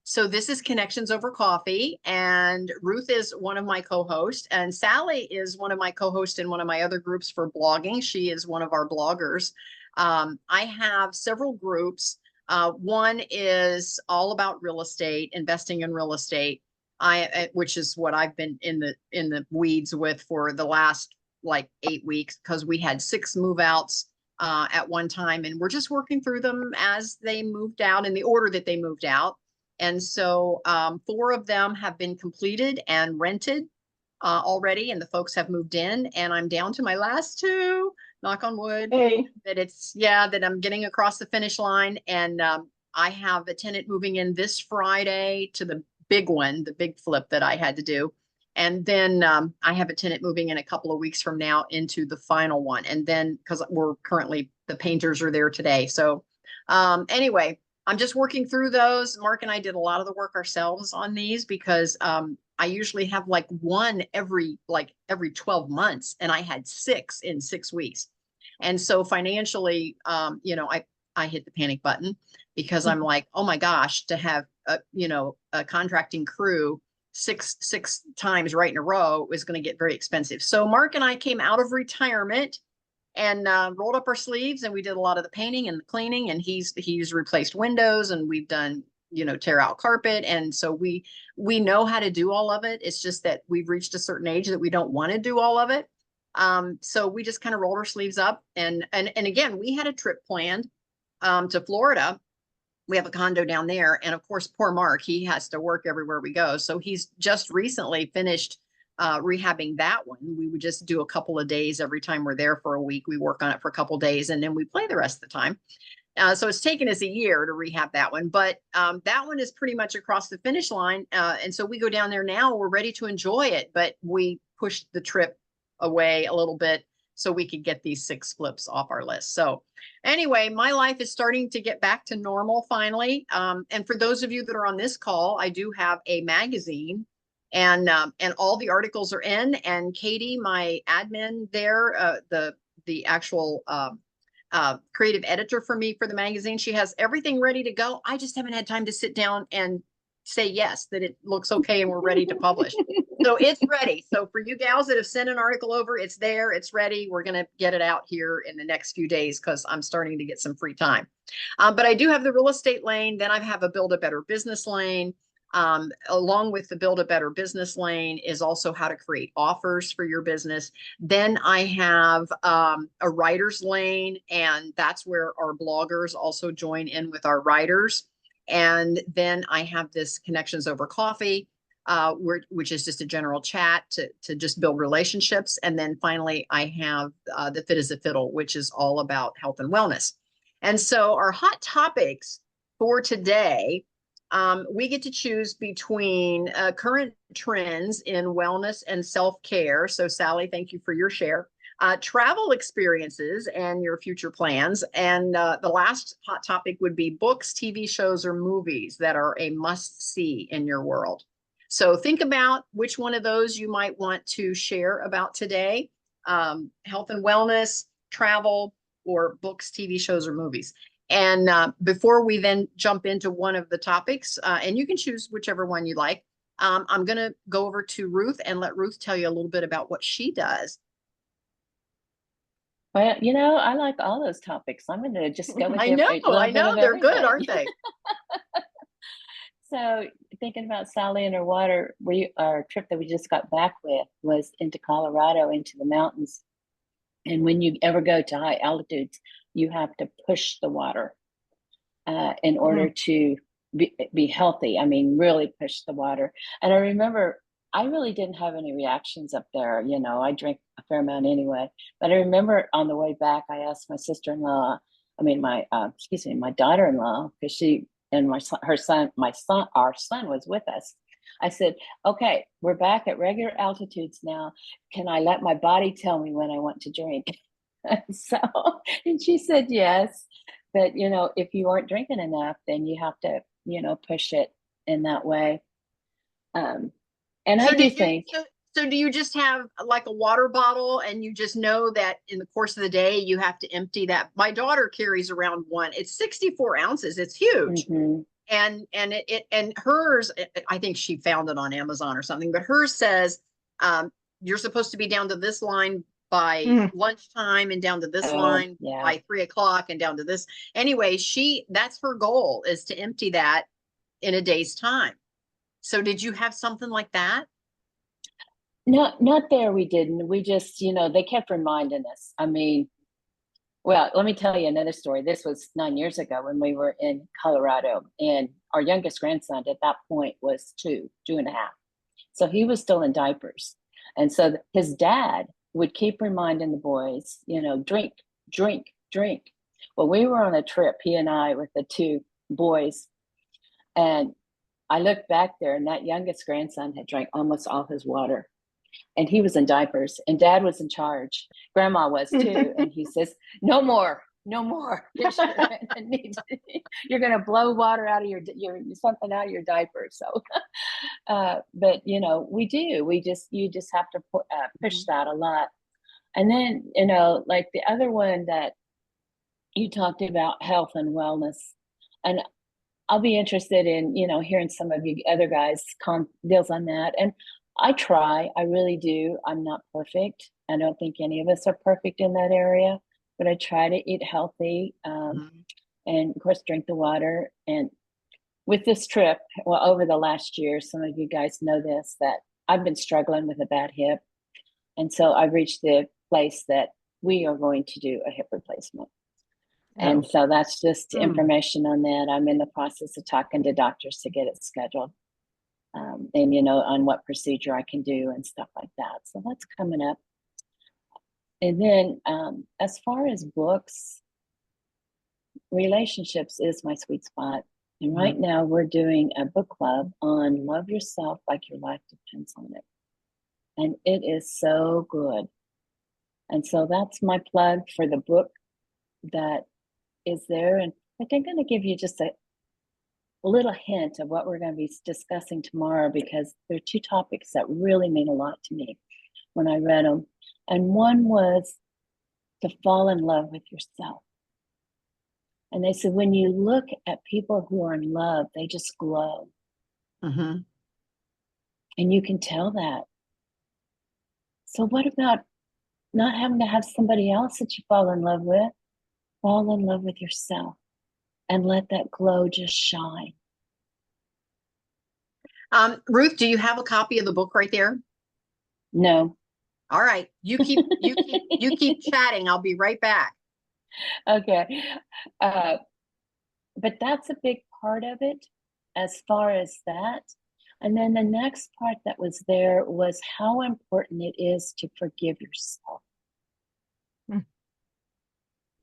So this is Connections Over Coffee, and Ruth is one of my co-hosts, and Sally is one of my co-hosts in one of my other groups for blogging. She is one of our bloggers. I have several groups. One is all about real estate, investing in real estate, which is what I've been in the weeds with for the last like 8 weeks, because we had 6 move outs at one time, and we're just working through them as they moved out in the order that they moved out. And so 4 of them have been completed and rented already, and the folks have moved in, and I'm down to my last 2, knock on wood, Hey, that I'm getting across the finish line. And I have a tenant moving in this Friday to the big one, the big flip that I had to do. And then I have a tenant moving in a couple of weeks from now into the final one. And then, because the painters are there today. So anyway, I'm just working through those. Mark and I did a lot of the work ourselves on these, because I usually have like one every 12 months, and I had 6 in 6 weeks. And so financially, I hit the panic button, because I'm like, oh my gosh, to have a contracting crew six times right in a row is going to get very expensive. So Mark and I came out of retirement and rolled up our sleeves, and we did a lot of the painting and the cleaning, and he's replaced windows, and we've done tear out carpet. And so we know how to do all of it. It's just that we've reached a certain age that we don't want to do all of it. So we just kind of rolled our sleeves up, and again, we had a trip planned to Florida. We have a condo down there, and of course, poor Mark, he has to work everywhere we go. So he's just recently finished rehabbing that one. We would just do a couple of days every time we're there for a week. We work on it for a couple of days, and then we play the rest of the time. So it's taken us a year to rehab that one, but that one is pretty much across the finish line. And so we go down there now. We're ready to enjoy it, but we pushed the trip away a little bit so we could get these 6 flips off our list. So anyway, my life is starting to get back to normal finally. And for those of you that are on this call, I do have a magazine, and all the articles are in. And Katie, my admin there, the actual creative editor for me for the magazine, she has everything ready to go. I just haven't had time to sit down and say yes, that it looks okay and we're ready to publish. So it's ready. So for you gals that have sent an article over, it's there, it's ready. We're going to get it out here in the next few days, because I'm starting to get some free time. But I do have the real estate lane. Then I have a build a better business lane. Along with the build a better business lane is also how to create offers for your business. Then I have a writer's lane, and that's where our bloggers also join in with our writers. And then I have this Connections Over Coffee, which is just a general chat to just build relationships. And then finally, I have the Fit as a Fiddle, which is all about health and wellness. And so our hot topics for today, we get to choose between current trends in wellness and self-care. So Sally, thank you for your share. Travel experiences and your future plans. And the last hot topic would be books, TV shows, or movies that are a must-see in your world. So think about which one of those you might want to share about today. Health and wellness, travel, or books, TV shows, or movies. And before we then jump into one of the topics, and you can choose whichever one you like, I'm going to go over to Ruth and let Ruth tell you a little bit about what she does. well, I like all those topics. I'm going to just go with I know, they're good, aren't they? So thinking about Sally and her water, our trip that we just got back with was into Colorado, into the mountains. And when you ever go to high altitudes, you have to push the water in order to be healthy. I mean, really push the water. And I remember I really didn't have any reactions up there. I drink a fair amount anyway. But I remember on the way back, I asked my sister-in-law, my daughter-in-law, because she and our son was with us. I said, okay, we're back at regular altitudes now. Can I let my body tell me when I want to drink? And she said yes. But, if you aren't drinking enough, then you have to, push it in that way. And so I do think. So do you just have like a water bottle, and you just know that in the course of the day you have to empty that? My daughter carries around one. It's 64 ounces. It's huge. And hers, I think she found it on Amazon or something, but hers says, you're supposed to be down to this line by lunchtime and down to this line by 3 o'clock and down to this. Anyway, that's her goal, is to empty that in a day's time. So did you have something like that? Not there, we didn't. We just, they kept reminding us. I mean, well, let me tell you another story. This was 9 years ago when we were in Colorado, and our youngest grandson at that point was 2.5. So he was still in diapers. And so his dad would keep reminding the boys, drink, drink, drink. Well, we were on a trip, he and I, with the 2 boys. And I looked back there, and that youngest grandson had drank almost all his water. And he was in diapers, and Dad was in charge. Grandma was too. And he says, no more. You're going to blow water out of your something out of your diaper. So, but we do. You just have to push that a lot. And then, like the other one that you talked about, health and wellness, and I'll be interested in, hearing some of you other guys' deals on that. And I really do. I'm not perfect. I don't think any of us are perfect in that area, but I try to eat healthy, and of course, drink the water. And with this trip, well, over the last year, some of you guys know this, that I've been struggling with a bad hip. And so I've reached the place that we are going to do a hip replacement. And so that's just information on that. I'm in the process of talking to doctors to get it scheduled. And on what procedure I can do and stuff like that. So that's coming up. And then as far as books, relationships is my sweet spot. And right now we're doing a book club on love yourself like your life depends on it. And it is so good. And so that's my plug for the book that is there. And I think I'm going to give you just a little hint of what we're going to be discussing tomorrow, because there are 2 topics that really mean a lot to me when I read them. And one was to fall in love with yourself. And they said, when you look at people who are in love, they just glow. And you can tell that. So what about not having to have somebody else that you fall in love with? Fall in love with yourself and let that glow just shine. Ruth, do you have a copy of the book right there? No. All right. You keep chatting. I'll be right back. Okay. But that's a big part of it as far as that. And then the next part that was there was how important it is to forgive yourself.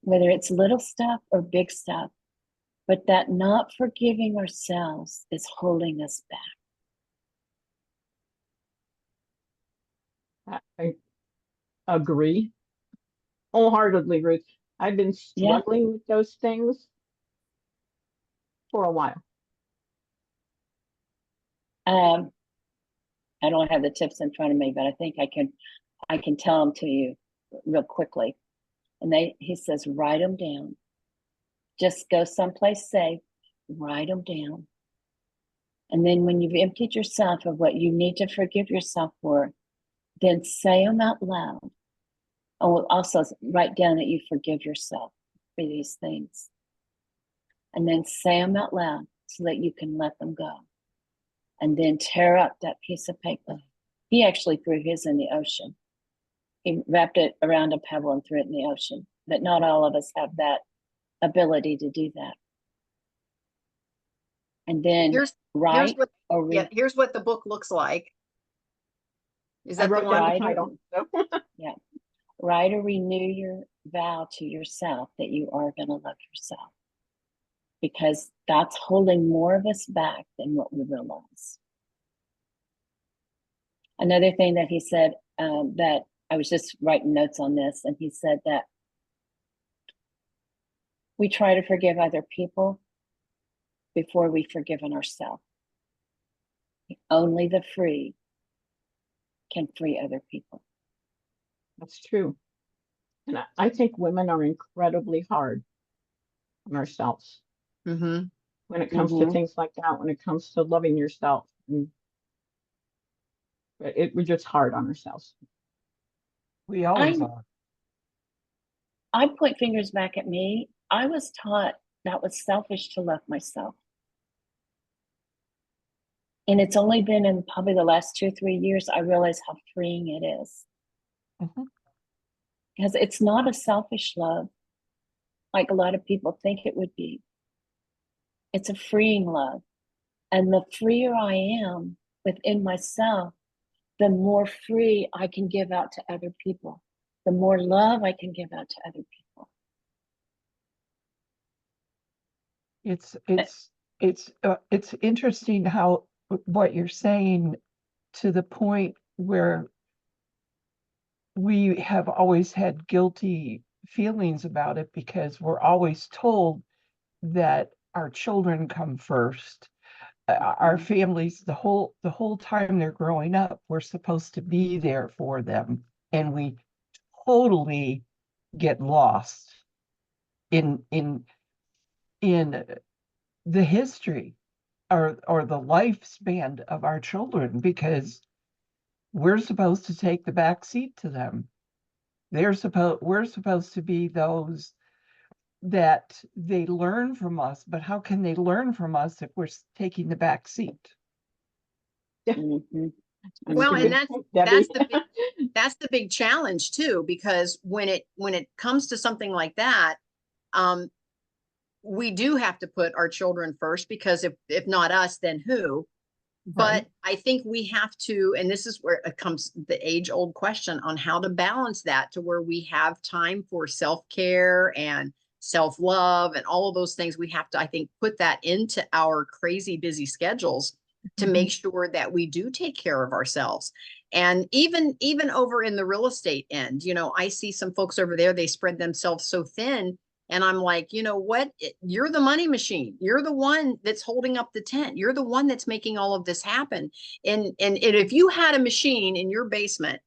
Whether it's little stuff or big stuff, but that not forgiving ourselves is holding us back. I agree wholeheartedly, Ruth. I've been struggling with those things for a while. I don't have the tips in front of me, but I think I can tell them to you real quickly. And he says, write them down. Just go someplace safe, write them down. And then when you've emptied yourself of what you need to forgive yourself for, then say them out loud. Oh, also write down that you forgive yourself for these things. And then say them out loud so that you can let them go. And then tear up that piece of paper. He actually threw his in the ocean. He wrapped it around a pebble and threw it in the ocean. But not all of us have that ability to do that. And then here's what the book looks like. Is that the title? Yeah. Write or renew your vow to yourself that you are going to love yourself. Because that's holding more of us back than what we realize. Another thing that he said, that I was just writing notes on this, and he said that we try to forgive other people before we've forgiven ourselves. Only the free can free other people. That's true. And I think women are incredibly hard on ourselves. when it comes to things like that, when it comes to loving yourself. And we're just hard on ourselves. We always I'm- are. I point fingers back at me. I was taught that was selfish to love myself. And it's only been in probably the last 2 or 3 years I realize how freeing it is. Mhm. Because it's not a selfish love like a lot of people think it would be. It's a freeing love. And the freer I am within myself, the more free I can give out to other people, the more love I can give out to other people. It's interesting how what you're saying, to the point where we have always had guilty feelings about it, because we're always told that our children come first. Our families, the whole time they're growing up, we're supposed to be there for them, and we totally get lost in the history or the lifespan of our children, because we're supposed to take the back seat to them. We're supposed to be those that they learn from us, but how can they learn from us if we're taking the back seat? Mhm. Well, and Debbie. that's the big challenge too, because when it comes to something like that, we do have to put our children first, because if not us, then who? But I think we have to, and this is where it comes the age-old question on how to balance that to where we have time for self-care and self-love and all of those things. We have to, I think, put that into our crazy busy schedules to make sure that we do take care of ourselves. And even over in the real estate end, I see some folks over there, they spread themselves so thin. And I'm like, you know what? You're the money machine. You're the one that's holding up the tent. You're the one that's making all of this happen. And if you had a machine in your basement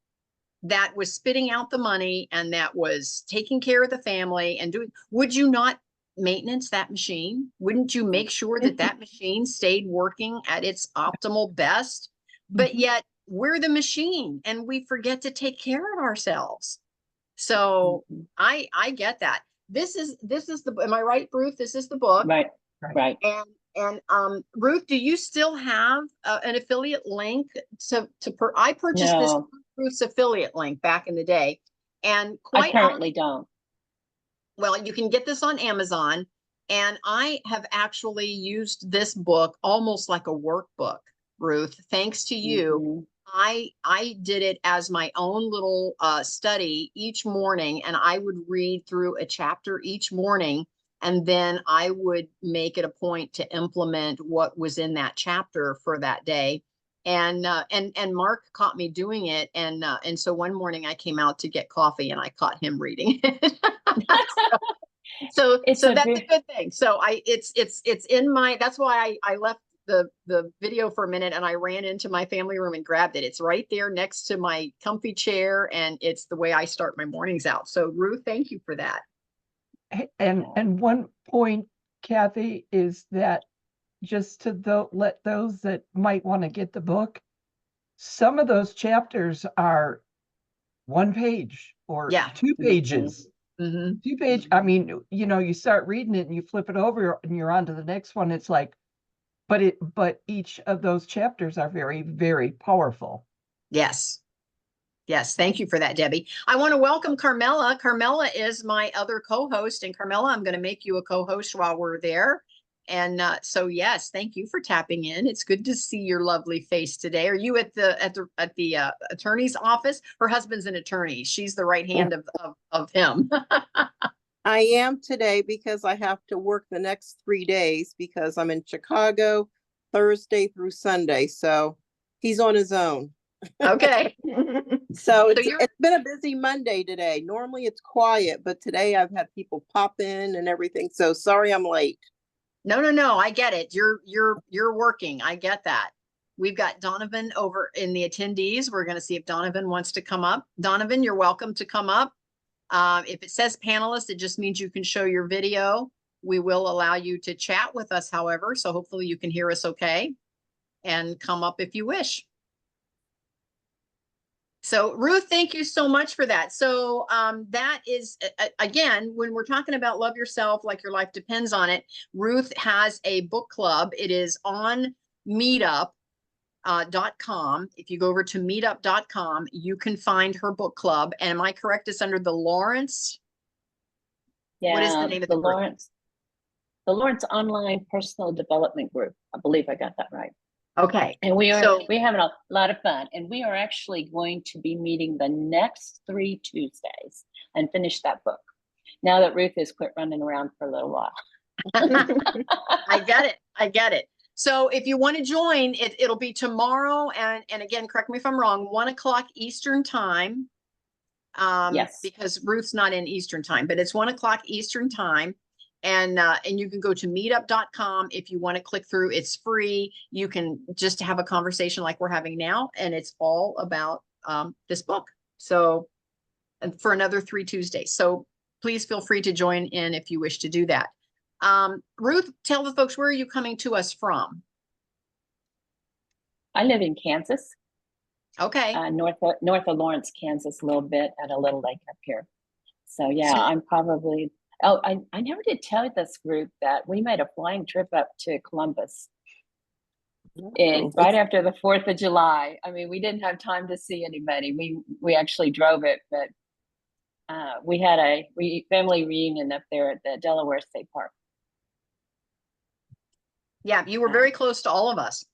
that was spitting out the money and that was taking care of the family and would you not maintenance that machine? Wouldn't you make sure that machine stayed working at its optimal best? But yet we're the machine and we forget to take care of ourselves. So I get that. This is am I right, Ruth? This is the book. Right. And Ruth, do you still have an affiliate link I purchased this Ruth's affiliate link back in the day, and I currently don't. Well, you can get this on Amazon, and I have actually used this book almost like a workbook, Ruth, thanks to you. I did it as my own little study each morning, and I would read through a chapter each morning, and then I would make it a point to implement what was in that chapter for that day. And Mark caught me doing it, and so one morning I came out to get coffee, and I caught him reading it. So that's a good thing. So it's in my, that's why I left the video for a minute and I ran into my family room and grabbed it. It's right there next to my comfy chair, and it's the way I start my mornings out. So Ruth, thank you for that. And one point, Kathy, is that just to let those that might want to get the book, some of those chapters are 1 page or 2 pages. 2 page. I mean, you start reading it and you flip it over and you're on to the next one. It's like, but each of those chapters are very, very powerful. Yes. Thank you for that, Debbie. I want to welcome Carmella. Carmella is my other co-host, and Carmella, I'm going to make you a co-host while we're there. And so yes, thank you for tapping in. It's good to see your lovely face today. Are you at the attorney's office? Her husband's an attorney. She's the right hand of him. I am today because I have to work the next 3 days because I'm in Chicago Thursday through Sunday. So he's on his own. Okay. So it's been a busy Monday today. Normally it's quiet, but today I've had people pop in and everything. So sorry I'm late. No. I get it. You're working. I get that. We've got Donovan over in the attendees. We're going to see if Donovan wants to come up. Donovan, you're welcome to come up. If it says panelist, it just means you can show your video. We will allow you to chat with us, however, so hopefully you can hear us okay and come up if you wish. So Ruth, thank you so much for that. So that is, again, when we're talking about love yourself like your life depends on it, Ruth has a book club. It is on meetup.com. If you go over to meetup.com, you can find her book club. And am I correct? It's under the Lawrence? Yeah, What is the name of the group? The Lawrence Online Personal Development Group. I believe I got that right. Okay. And we're So- having a lot of fun. And we are actually going to be meeting the next 3 Tuesdays and finish that book. Now that Ruth has quit running around for a little while. I get it. I get it. So if you want to join, it'll be tomorrow. And again, correct me if I'm wrong, 1 o'clock Eastern time. Yes. Because Ruth's not in Eastern time, but it's 1 o'clock Eastern time. And you can go to meetup.com if you want to click through. It's free. You can just have a conversation like we're having now. And it's all about this book. So for another 3 Tuesdays. So please feel free to join in if you wish to do that. Ruth, tell the folks, where are you coming to us from? I live in Kansas, Okay. north of Lawrence, Kansas, a little bit at a little lake up here. So yeah, So- I'm probably, oh, I never did tell this group that we made a flying trip up to Columbus. And right after the 4th of July. I mean, we didn't have time to see anybody. We actually drove it, but we had a family reunion up there at the Delaware State Park. Yeah, you were very close to all of us.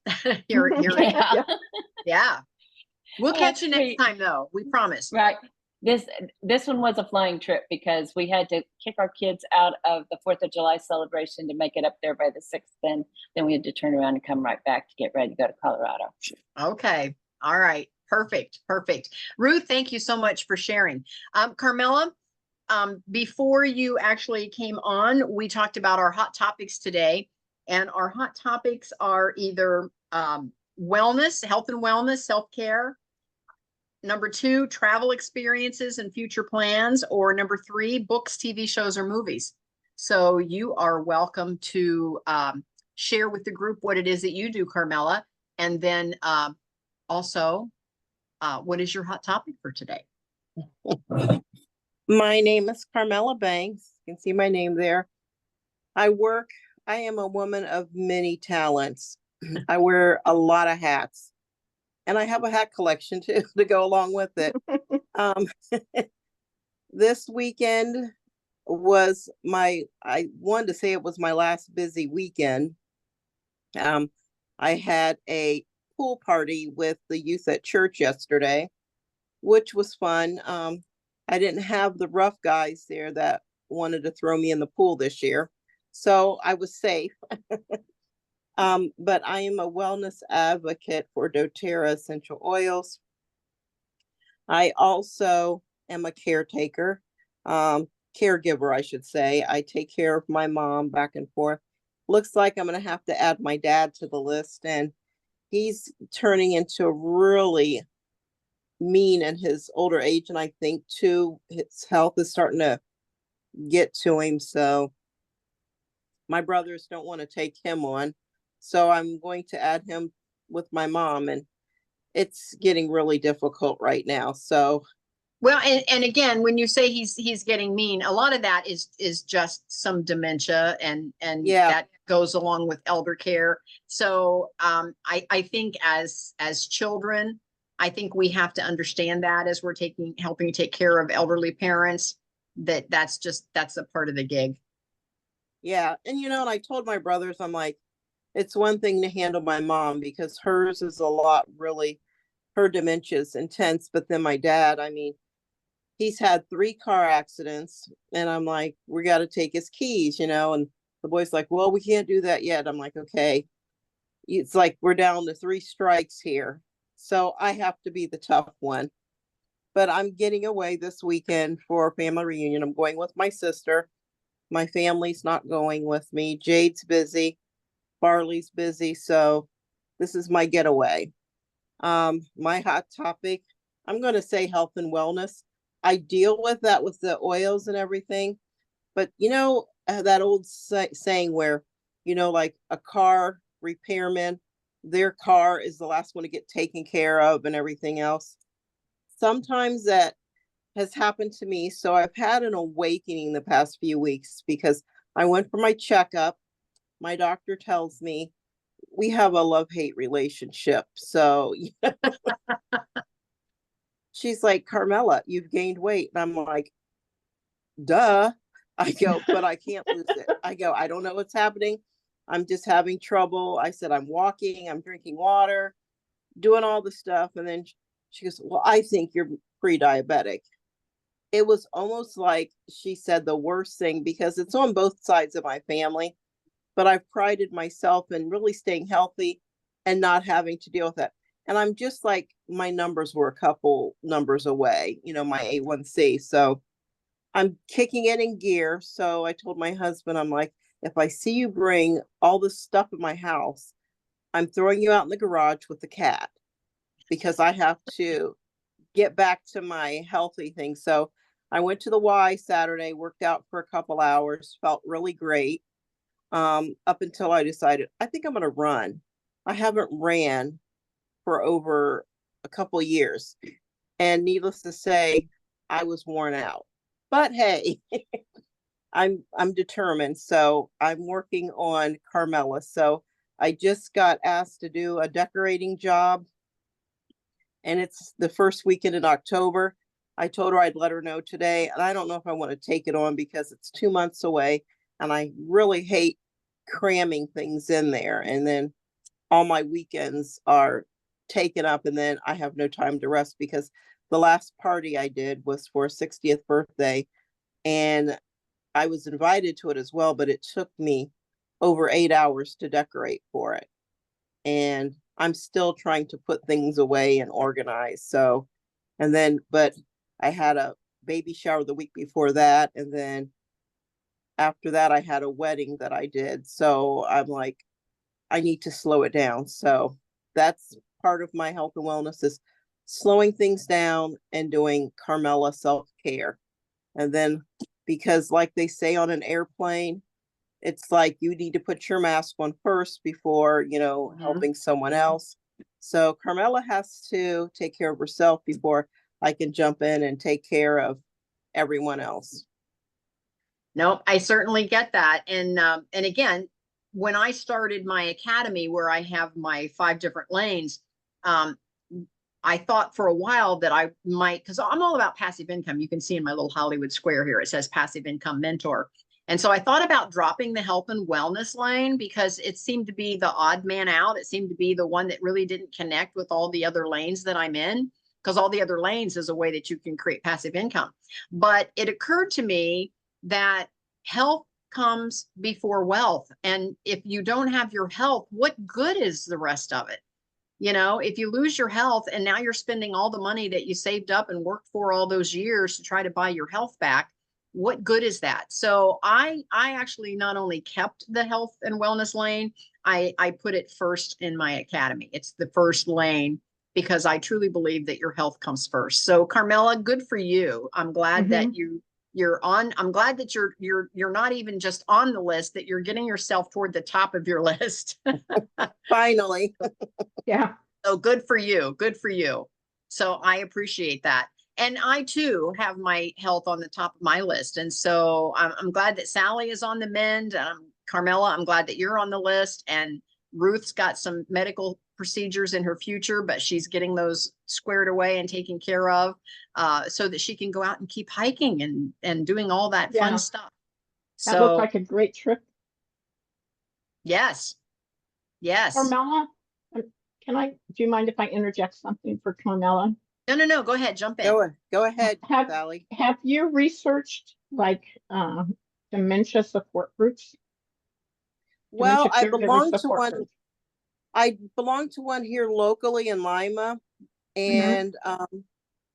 You're, Yeah. yeah. We'll catch you next we- time, though. We promise. Right. This one was a flying trip because we had to kick our kids out of the 4th of July celebration to make it up there by the 6th. Then we had to turn around and come right back to get ready to go to Colorado. Okay. All right. Perfect. Perfect. Ruth, thank you so much for sharing. Carmella, before you actually came on, we talked about our hot topics today. And our hot topics are either wellness, health and wellness, self-care. Number 2, travel experiences and future plans. Or number 3, books, TV shows, or movies. So you are welcome to share with the group what it is that you do, Carmella. And then also, what is your hot topic for today? My name is Carmella Banks. You can see my name there. I am a woman of many talents. I wear a lot of hats. And I have a hat collection too to go along with it. This weekend was I wanted to say it was my last busy weekend. I had a pool party with the youth at church yesterday, which was fun. I didn't have the rough guys there that wanted to throw me in the pool this year, so I was safe. But I am a wellness advocate for doTERRA essential oils. I also am a caretaker, caregiver, I should say. I take care of my mom back and forth. Looks like I'm going to have to add my dad to the list, and he's turning into really mean in his older age. And I think too, his health is starting to get to him. So my brothers don't want to take him on. So I'm going to add him with my mom, and it's getting really difficult right now. So, well, and again, when you say he's getting mean, a lot of that is just some dementia, and Yeah. that goes along with elder care. So I think as children, I think we have to understand that as we're helping take care of elderly parents, that's a part of the gig. yeah. And and I told my brothers, I'm like, it's one thing to handle my mom because hers is a lot, really, her dementia is intense. But then my dad, I mean, he's had 3 car accidents, and I'm like, we got to take his keys, and the boy's like, well, we can't do that yet. I'm like, okay. It's like we're down to 3 strikes here. So I have to be the tough one. But I'm getting away this weekend for a family reunion. I'm going with my sister. My family's not going with me. Jade's busy. Barley's busy. So this is my getaway. My hot topic, I'm going to say health and wellness. I deal with that with the oils and everything. But, that old saying where, you know, like a car repairman, their car is the last one to get taken care of and everything else. Sometimes that has happened to me. So I've had an awakening the past few weeks because I went for my checkup. My doctor tells me we have a love-hate relationship. So she's like, Carmella, you've gained weight. And I'm like, duh. I go, but I can't lose it. I go, I don't know what's happening. I'm just having trouble. I said, I'm walking, I'm drinking water, doing all the stuff. And then she goes, well, I think you're pre-diabetic. It was almost like she said the worst thing because it's on both sides of my family, but I've prided myself in really staying healthy and not having to deal with that. And I'm just like, my numbers were a couple numbers away, you know, my A1C. So I'm kicking it in gear. So I told my husband, I'm like, if I see you bring all this stuff in my house, I'm throwing you out in the garage with the cat because I have to get back to my healthy thing. So I went to the Y Saturday, worked out for a couple hours, felt really great. Up until I decided, I think I'm going to run. I haven't ran for over a couple years. And needless to say, I was worn out. But hey, I'm determined. So I'm working on Carmella. So I just got asked to do a decorating job. And it's the first weekend in October. I told her I'd let her know today. And I don't know if I want to take it on because it's 2 months away. And I really hate cramming things in there. And then all my weekends are taken up. And then I have no time to rest because the last party I did was for a 60th birthday. And I was invited to it as well, but it took me over 8 hours to decorate for it. And I'm still trying to put things away and organize. So, and then, but I had a baby shower the week before that. And then after that, I had a wedding that I did. So I'm like, I need to slow it down. So that's part of my health and wellness is slowing things down and doing Carmella self-care. And then, because like they say on an airplane, it's like you need to put your mask on first before, you know, helping someone else. So Carmella has to take care of herself before I can jump in and take care of everyone else. Nope, I certainly get that. And again, when I started my academy where I have my 5 different lanes, I thought for a while that I might, because I'm all about passive income. You can see in my little Hollywood square here, it says passive income mentor. And so I thought about dropping the health and wellness lane because it seemed to be the odd man out. It seemed to be the one that really didn't connect with all the other lanes that I'm in, because all the other lanes is a way that you can create passive income. But it occurred to me that health comes before wealth. And if you don't have your health, what good is the rest of it? You know, if you lose your health and now you're spending all the money that you saved up and worked for all those years to try to buy your health back, what good is that? So I actually not only kept the health and wellness lane, I put it first in my academy. It's the first lane because I truly believe that your health comes first. So Carmella, good for you. I'm glad that you're on. I'm glad that you're not even just on the list, that you're getting yourself toward the top of your list. Finally. Yeah. So good for you. Good for you. So I appreciate that. And I too have my health on the top of my list. And so I'm glad that Sally is on the mend. Carmella, I'm glad that you're on the list. And Ruth's got some medical procedures in her future, but she's getting those squared away and taken care of so that she can go out and keep hiking and doing all that fun stuff. That looked like a great trip. Yes. Yes. Carmella, do you mind if I interject something for Carmella? No. Go ahead. Jump in. Go ahead, Sally. Have you researched like dementia support groups? Well, I belong to one here locally in Lima. And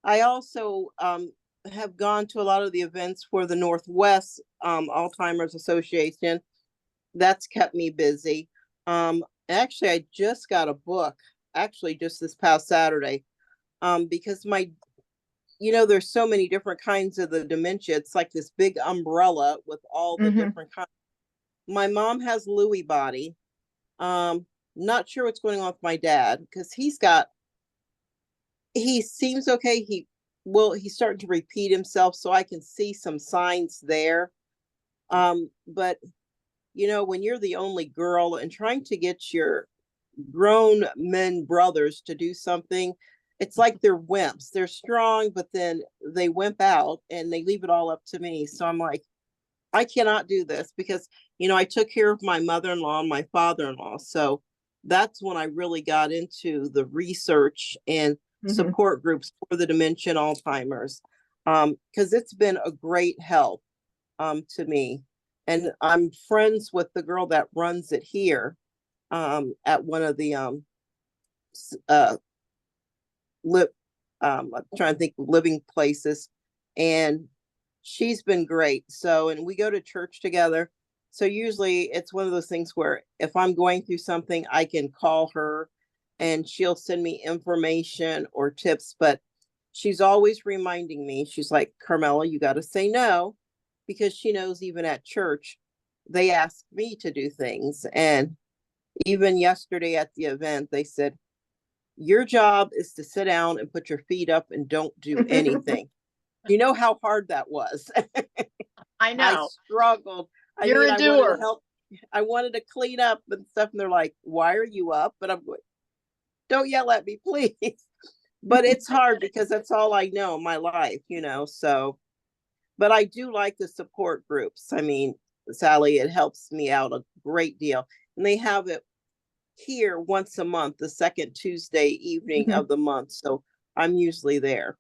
I also have gone to a lot of the events for the Northwest Alzheimer's Association. That's kept me busy. Actually, I just got a book, actually just this past Saturday, because there's so many different kinds of the dementia. It's like this big umbrella with all the different kinds. My mom has Lewy body. Not sure what's going on with my dad, because he seems okay. He's starting to repeat himself, so I can see some signs there. But when you're the only girl and trying to get your grown men brothers to do something, it's like they're wimps. They're strong, but then they wimp out and they leave it all up to me. So I'm like, I cannot do this, because I took care of my mother-in-law and my father-in-law. So that's when I really got into the research and support groups for the dementia and Alzheimer's, because it's been a great help to me. And I'm friends with the girl that runs it here at one of the I'm trying to think, living places, and she's been great. So, and we go to church together. So usually it's one of those things where if I'm going through something, I can call her and she'll send me information or tips, but she's always reminding me. She's like, Carmella, you got to say no, because she knows even at church, they ask me to do things. And even yesterday at the event, they said, your job is to sit down and put your feet up and don't do anything. You know how hard that was. I know. I struggled. You're a doer. I wanted to clean up and stuff. And they're like, why are you up? But I'm going, don't yell at me, please. But it's hard because that's all I know in my life, so. But I do like the support groups. I mean, Sally, it helps me out a great deal. And they have it here once a month, the second Tuesday evening of the month. So I'm usually there.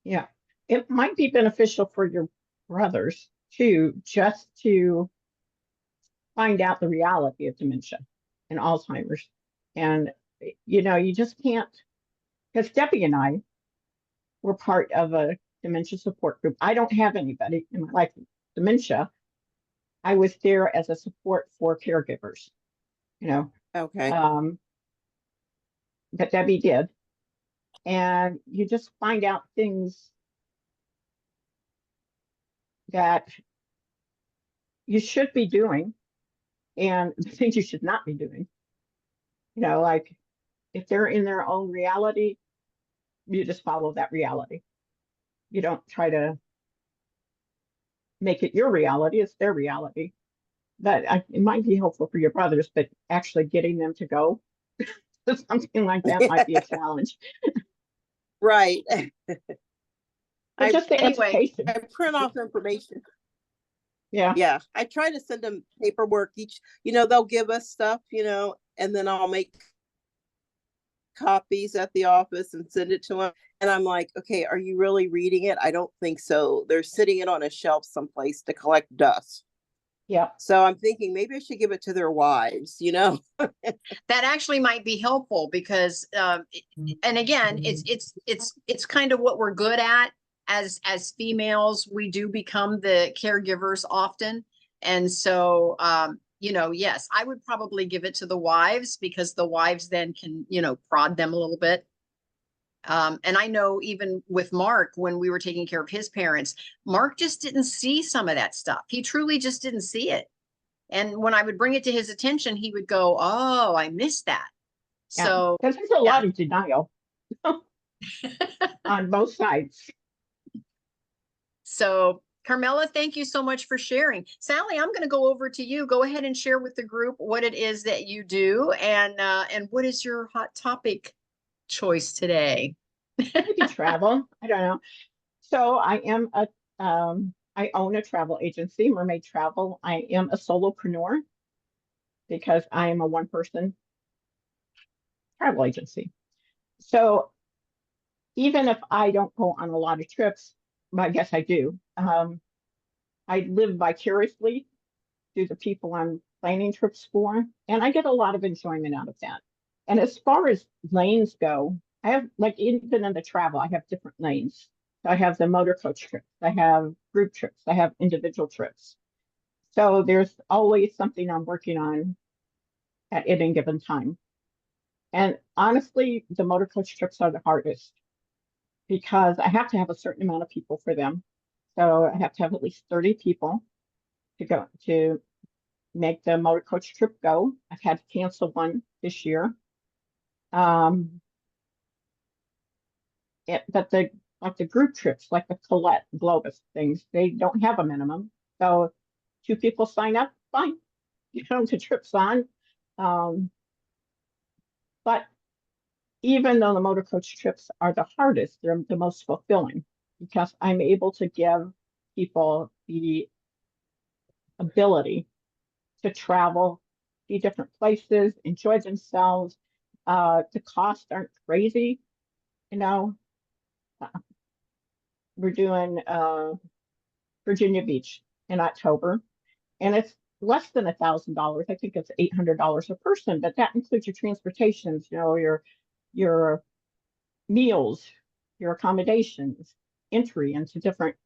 Yeah. It might be beneficial for your brothers too, just to find out the reality of dementia and Alzheimer's. And, you just can't, because Debbie and I were part of a dementia support group. I don't have anybody in my life with dementia. I was there as a support for caregivers, Okay. But Debbie did. And you just find out things that you should be doing and things you should not be doing. Like if they're in their own reality, you just follow that reality. You don't try to make it your reality, it's their reality. But it might be helpful for your brothers, but actually getting them to go to something like that might be a challenge. Right. But just the education. I print off information. Yeah. Yeah. I try to send them paperwork each, they'll give us stuff, and then I'll make copies at the office and send it to them. And I'm like, okay, are you really reading it? I don't think so. They're sitting it on a shelf someplace to collect dust. Yeah. So I'm thinking maybe I should give it to their wives, That actually might be helpful because, and again, it's kind of what we're good at as females. We do become the caregivers often. And so, yes, I would probably give it to the wives because the wives then can, prod them a little bit. And I know even with Mark, when we were taking care of his parents, Mark just didn't see some of that stuff. He truly just didn't see it. And when I would bring it to his attention, he would go, oh, I missed that. Yeah. So because there's a lot of denial on both sides. So Carmella, thank you so much for sharing. Sally, I'm going to go over to you. Go ahead and share with the group what it is that you do and what is your hot topic choice today? Maybe travel. I don't know. So I am I own a travel agency, Mermaid Travel. I am a solopreneur because I am a one-person travel agency. So even if I don't go on a lot of trips, well, I guess I do. I live vicariously through the people I'm planning trips for, and I get a lot of enjoyment out of that. And as far as lanes go, I have, like, even in the travel, I have different lanes. I have the motor coach trips, I have group trips, I have individual trips. So there's always something I'm working on at any given time. And honestly, the motor coach trips are the hardest because I have to have a certain amount of people for them. So I have to have at least 30 people to go to make the motor coach trip go. I've had to cancel one this year. But the group trips, like the Colette Globus things, they don't have a minimum. So 2 people sign up, fine. The trip's on. But even though the motor coach trips are the hardest, they're the most fulfilling because I'm able to give people the ability to travel, see different places, enjoy themselves. The costs aren't crazy, you know. We're doing Virginia Beach in October, and it's less than $1,000. I think it's $800 a person, but that includes your transportations, your meals, your accommodations, entry into different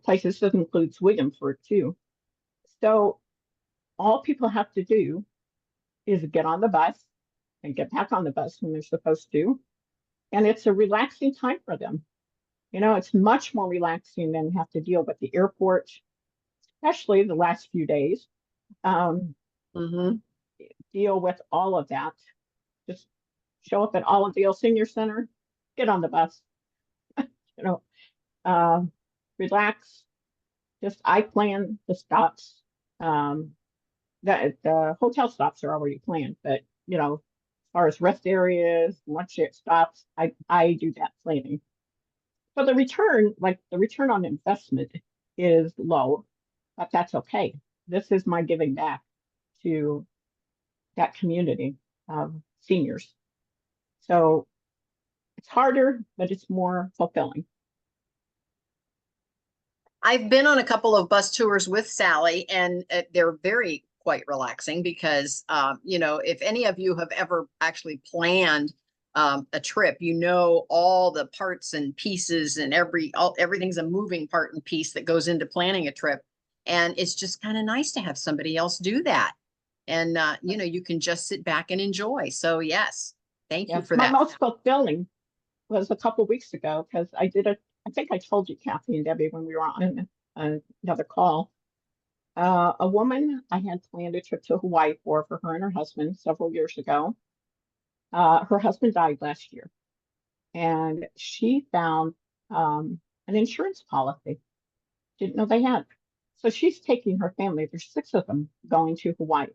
places. This includes Williamsburg too. So all people have to do is get on the bus and get back on the bus when they're supposed to. And it's a relaxing time for them. It's much more relaxing than have to deal with the airport, especially the last few days. Deal with all of that. Just show up at Oliveville Senior Center, get on the bus, relax. I plan the stops. The hotel stops are already planned, but as far as rest areas, lunch stops, I do that planning. So the return on investment is low, but that's okay. This is my giving back to that community of seniors. So it's harder, but it's more fulfilling. I've been on a couple of bus tours with Sally, and they're very quite relaxing because, if any of you have ever actually planned a trip, all the parts and pieces and everything's a moving part and piece that goes into planning a trip. And it's just kind of nice to have somebody else do that. And, you can just sit back and enjoy. So yes, thank you for my that. most fulfilling was a couple of weeks ago because I think I told you, Kathy and Debbie, when we were on another call. A woman I had planned a trip to Hawaii for her and her husband several years ago. Her husband died last year, and she found an insurance policy. Didn't know they had. So she's taking her family, there's 6 of them, going to Hawaii.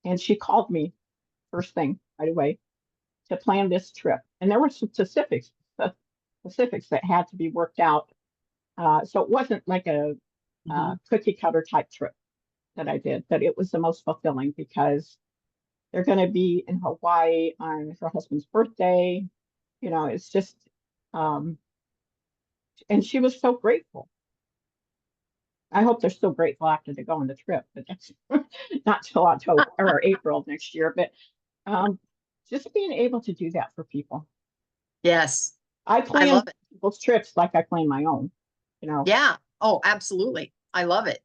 And she called me first thing right away to plan this trip. And there were some specifics that had to be worked out. So it wasn't like a cookie cutter type trip that I did, but it was the most fulfilling because they're going to be in Hawaii on her husband's birthday. It's just, and she was so grateful. I hope they're still grateful after they go on the trip, but that's not till October or April next year. But just being able to do that for people. Yes. I plan people's trips like I plan my own, Yeah. Oh, absolutely. I love it.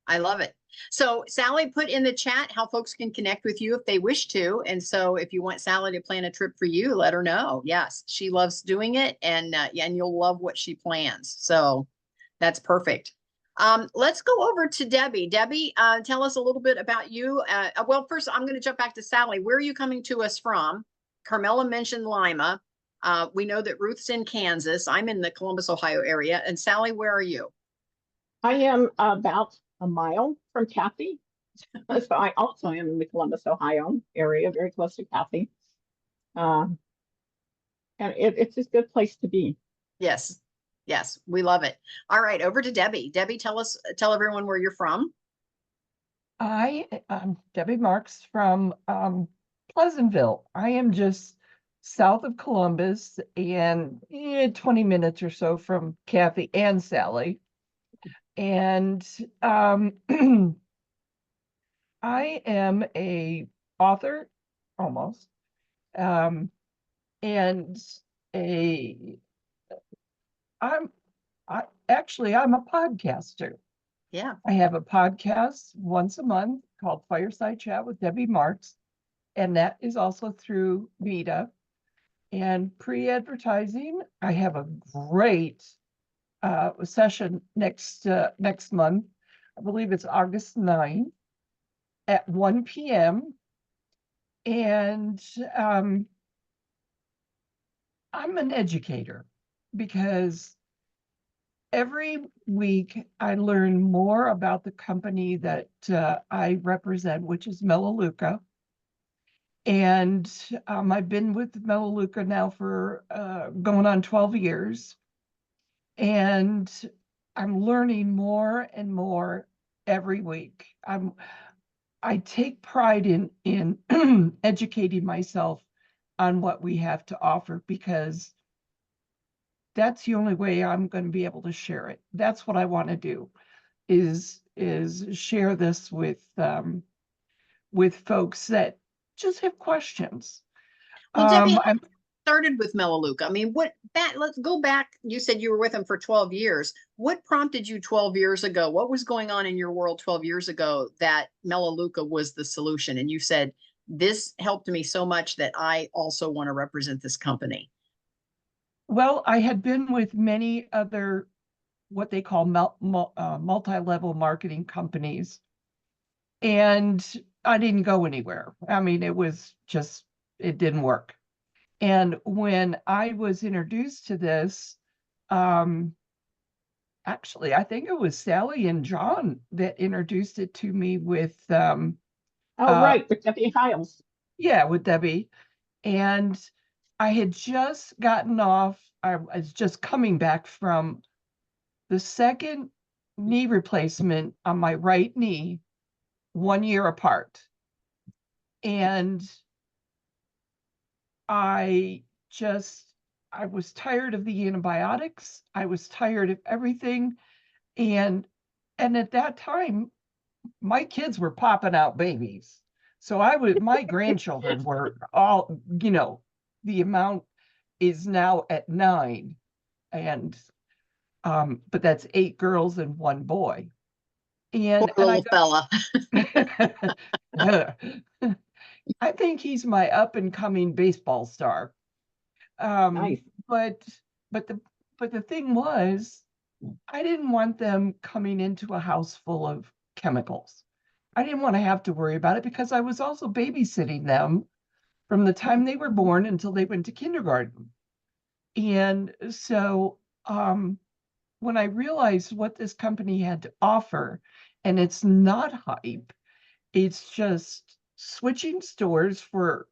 I love it. So Sally put in the chat how folks can connect with you if they wish to. And so if you want Sally to plan a trip for you, let her know. Yes, she loves doing it. And and you'll love what she plans. So that's perfect. Let's go over to Debbie. Debbie, tell us a little bit about you. Well, first, I'm going to jump back to Sally. Where are you coming to us from? Carmella mentioned Lima. We know that Ruth's in Kansas. I'm in the Columbus, Ohio area. And Sally, where are you? I am about a mile from Kathy. So I also am in the Columbus, Ohio area, very close to Kathy. And it's a good place to be. Yes. Yes, we love it. All right, over to Debbie. Debbie, tell everyone where you're from. I'm Debbie Marks from Pleasantville. I am just south of Columbus and 20 minutes or so from Kathy and Sally. And I am a author, almost, and I'm a podcaster. Yeah. I have a podcast once a month called Fireside Chat with Debbie Marks, and that is also through Vita. And pre-advertising, I have a great session next month. I believe it's August 9th at 1 p.m. And I'm an educator because every week I learn more about the company that I represent, which is Melaleuca. And I've been with Melaleuca now for going on 12 years. And I'm learning more and more every week. I take pride in educating myself on what we have to offer, because that's the only way I'm going to be able to share it. That's what I want to do, is share this with folks that just have questions. Well, Debbie, how I'm started with Melaleuca? I mean, let's go back. You said you were with him for 12 years. What prompted you 12 years ago? What was going on in your world 12 years ago that Melaleuca was the solution? And you said, this helped me so much that I also want to represent this company. Well, I had been with many other what they call multi-level marketing companies, and I didn't go anywhere. I mean, it didn't work. And when I was introduced to this, actually, I think it was Sally and John that introduced it to me with Right, with Debbie Hiles. Yeah, with Debbie. And I had just I was just coming back from the second knee replacement on my right knee, 1 year apart. And I was tired of the antibiotics. I was tired of everything. And at that time, my kids were popping out babies. So my grandchildren were all, the amount is now at 9. And but that's 8 girls and 1 boy. And Poor little fella. I think he's my up and coming baseball star. Nice. But the thing was, I didn't want them coming into a house full of chemicals. I didn't want to have to worry about it, because I was also babysitting them from the time they were born until they went to kindergarten. And so when I realized what this company had to offer, and it's not hype, it's just switching stores for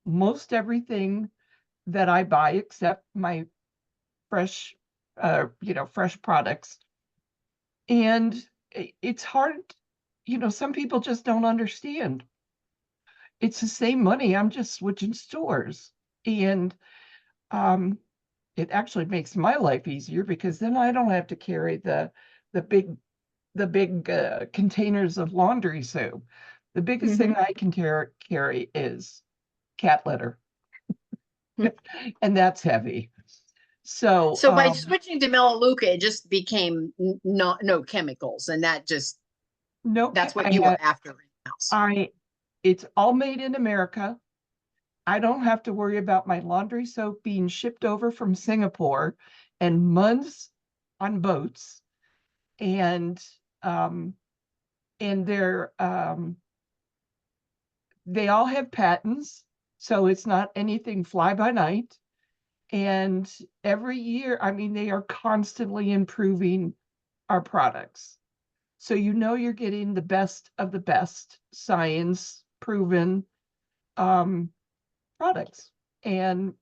most everything that I buy, except my fresh, fresh products. And it's hard, some people just don't understand. It's the same money, I'm just switching stores. And it actually makes my life easier, because then I don't have to carry the big containers of laundry soap. The biggest thing I can carry is cat litter. And that's heavy. So by switching to Melaleuca, it just became no chemicals, and that's what you were after in the house. It's all made in America. I don't have to worry about my laundry soap being shipped over from Singapore and months on boats. And they all have patents, so it's not anything fly by night. And every year, I mean, they are constantly improving our products. So you're getting the best of the best science proven products. And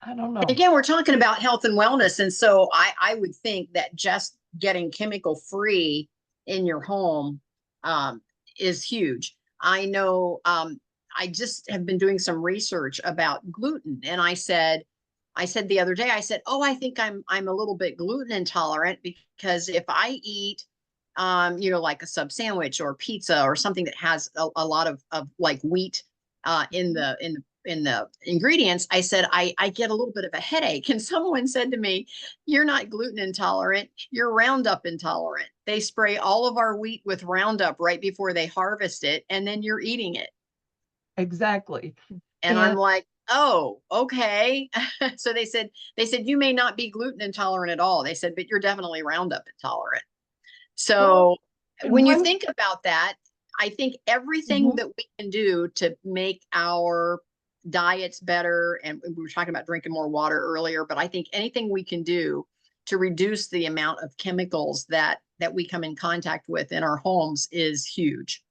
I don't know. Again, we're talking about health and wellness. And so I would think that just getting chemical free in your home is huge. I know I just have been doing some research about gluten. And I said the other day, I said, oh, I think I'm a little bit gluten intolerant, because if I eat, like a sub sandwich or pizza or something that has a lot of like wheat in the ingredients, I said, I get a little bit of a headache. And someone said to me, you're not gluten intolerant, you're Roundup intolerant. They spray all of our wheat with Roundup right before they harvest it, and then you're eating it. Exactly. And I'm like, oh, okay. So they said you may not be gluten intolerant at all. They said, but you're definitely Roundup intolerant. Well, So and when you one, think about that, I think everything Mhm. that we can do to make our diets better, and we were talking about drinking more water earlier, but I think anything we can do to reduce the amount of chemicals that we come in contact with in our homes is huge.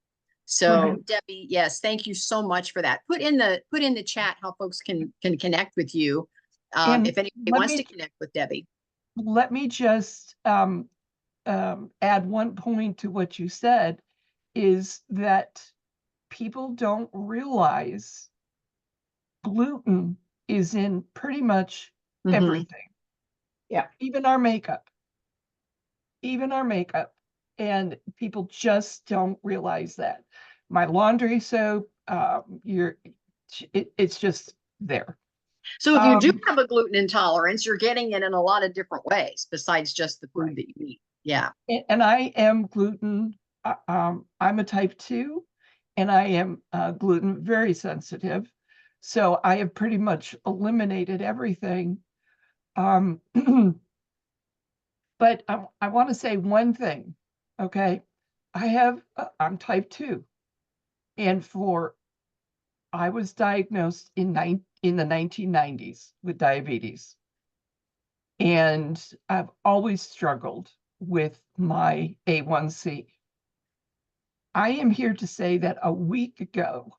So Right. Debbie, yes, thank you so much for that. Put in the chat how folks can connect with you. And If anybody let wants to me connect with Debbie. let me just add one point to what you said, is that people don't realize gluten is in pretty much Mhm. everything, Yeah. even our makeup, even our makeup. And people just don't realize that. My laundry soap, it's just there. So if you do Um, have a gluten intolerance, you're getting it in a lot of different ways besides just the food right. that you eat. Yeah. And I am gluten, I'm a type 2, and I am gluten very sensitive. So I have pretty much eliminated everything. Um, but I want to say one thing, okay? I'm type 2, and I was diagnosed in the 1990s with diabetes, and I've always struggled with my A1C. I am here to say that a week ago,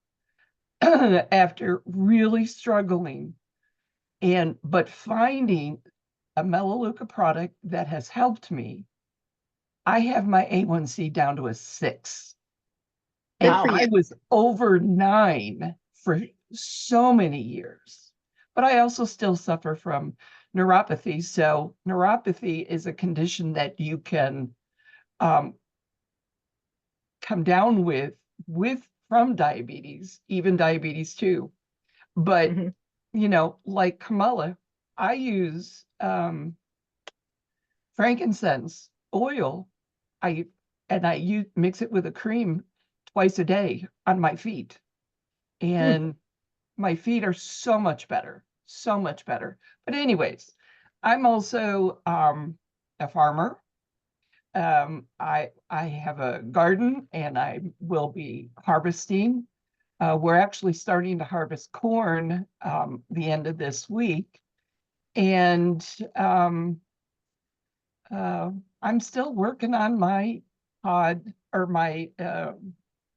after really struggling but finding a Melaleuca product that has helped me, I have my A1C down to a 6. Good And for Wow. you. I was over 9 for so many years. But I also still suffer from neuropathy. So neuropathy is a condition that you can um, come down with from diabetes, even diabetes 2. But Mhm. like Carmella, I use frankincense oil. I mix it with a cream twice a day on my feet, Mm. and my feet are so much better, so much better. But anyways, I'm also a farmer. I have a garden, and I will be harvesting. We're actually starting to harvest corn the end of this week, and uh, I'm still working on my pod or my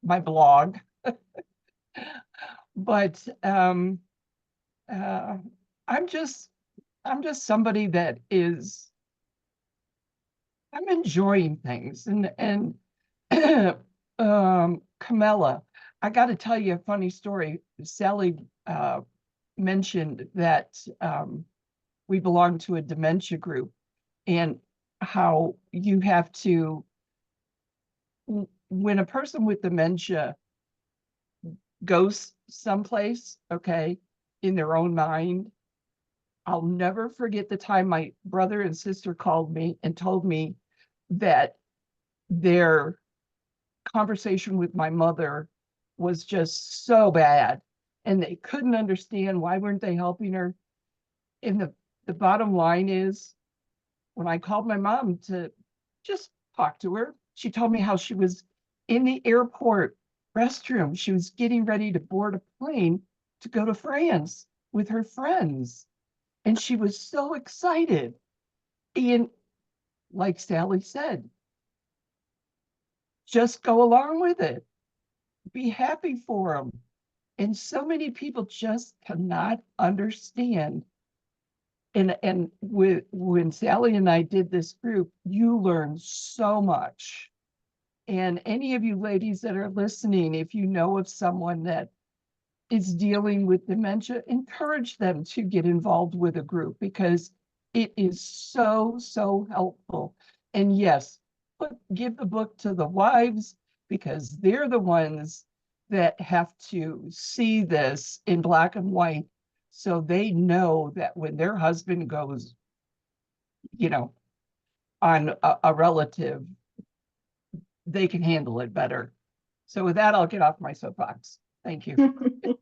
blog, but uh, I'm just I'm just somebody that I'm enjoying things, and Carmella, I got to tell you a funny story. Sally mentioned that we belong to a dementia group, and how you have to, when a person with dementia goes someplace, okay, in their own mind. I'll never forget the time my brother and sister called me and told me that their conversation with my mother was just so bad, and they couldn't understand why weren't they helping her. And the bottom line is, when I called my mom to just talk to her, she told me how she was in the airport restroom. She was getting ready to board a plane to go to France with her friends. And she was so excited. And like Sally said, just go along with it. Be happy for them. And so many people just cannot understand. And when Sally and I did this group, you learn so much. And any of you ladies that are listening, if you know of someone that is dealing with dementia, encourage them to get involved with a group, because it is so, so helpful. And yes, give the book to the wives, because they're the ones that have to see this in black and white, so they know that when their husband goes, you know, on a relative, they can handle it better. So with that, I'll get off my soapbox. Thank you.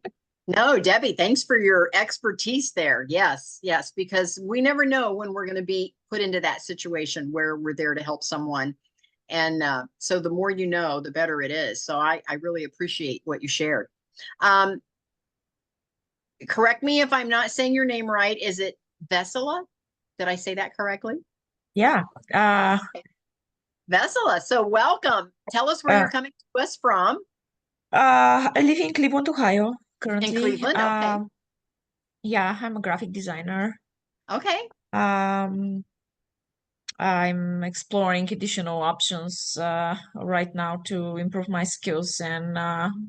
No, Debbie, thanks for your expertise there. Yes, yes, because we never know when we're going to be put into that situation where we're there to help someone. And so the more you know, the better it is. So I really appreciate what you shared. Um, Correct me if I'm not saying your name right. Is it Vesela? Did I say that correctly? Yeah. Vesela, so welcome. Tell us where Uh, you're coming to us from. I live in Cleveland, Ohio, In currently. Cleveland, okay. Yeah, I'm a graphic designer. Okay. Um, I'm exploring additional options right now to improve my skills and